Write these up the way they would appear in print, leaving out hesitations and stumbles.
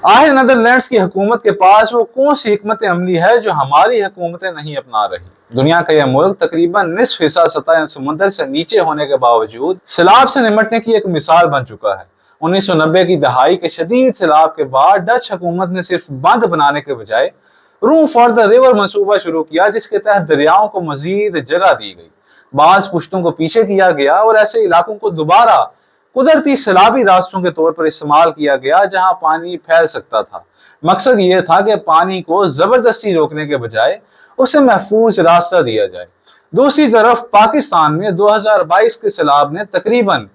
آخر نیدرلینڈز کی حکومت کے پاس وہ کون سی حکمت عملی ہے جو ہماری حکومتیں نہیں اپنا رہی؟ دنیا کا یہ ملک تقریباً نصف حصہ سطح سمندر سے نیچے ہونے کے باوجود سیلاب سے نمٹنے کی ایک مثال بن چکا ہے۔ 1990 کی دہائی کے شدید سیلاب کے بعد ڈچ حکومت نے صرف بند بنانے کے بجائے روم فار دا ریور منصوبہ شروع کیا، جس کے تحت دریاؤں کو مزید جگہ دی گئی، بعض پشتوں کو پیچھے کیا گیا اور ایسے علاقوں کو دوبارہ قدرتی سیلابی راستوں کے طور پر استعمال کیا گیا جہاں پانی پھیل سکتا تھا۔ مقصد یہ تھا کہ پانی کو زبردستی روکنے کے بجائے اسے محفوظ راستہ دیا جائے۔ دوسری طرف پاکستان میں 2022 کے سیلاب نے تقریباً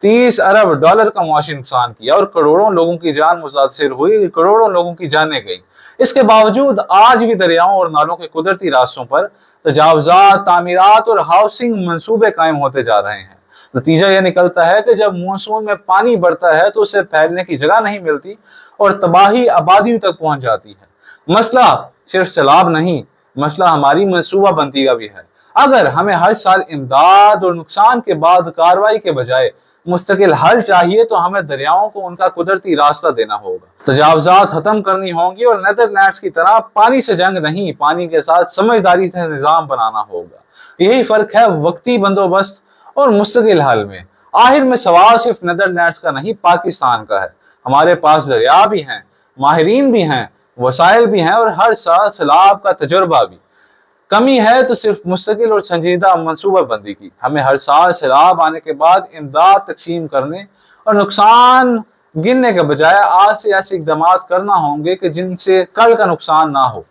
$30 ارب کا معاشی نقصان کیا اور کروڑوں لوگوں کی جان متاثر ہوئی، کروڑوں لوگوں کی جانیں گئیں۔ اس کے باوجود آج بھی دریاؤں اور نالوں کے قدرتی راستوں پر تجاوزات، تعمیرات اور ہاؤسنگ منصوبے قائم ہوتے جا رہے ہیں۔ نتیجہ یہ نکلتا ہے کہ جب مونسون میں پانی بڑھتا ہے تو اسے پھیلنے کی جگہ نہیں ملتی اور تباہی آبادیوں تک پہنچ جاتی ہے۔ مسئلہ صرف سیلاب نہیں، مسئلہ ہماری منصوبہ بندی کا بھی ہے۔ اگر ہمیں ہر سال امداد اور نقصان کے بعد کارروائی کے بجائے مستقل حل چاہیے تو ہمیں دریاؤں کو ان کا قدرتی راستہ دینا ہوگا، تجاوزات ختم کرنی ہوں گی اور نیدرلینڈز کی طرح پانی سے جنگ نہیں، پانی کے ساتھ سمجھداری سے نظام بنانا ہوگا۔ یہی فرق ہے وقتی بندوبست اور مستقل حل میں۔ آخر میں سوال صرف نیدرلینڈز کا نہیں، پاکستان کا ہے۔ ہمارے پاس دریا بھی ہیں، ماہرین بھی ہیں، وسائل بھی ہیں اور ہر سال سیلاب کا تجربہ بھی۔ کمی ہے تو صرف مستقل اور سنجیدہ منصوبہ بندی کی۔ ہمیں ہر سال سیلاب آنے کے بعد امداد تقسیم کرنے اور نقصان گننے کے بجائے آج سے ایسے اقدامات کرنا ہوں گے کہ جن سے کل کا نقصان نہ ہو۔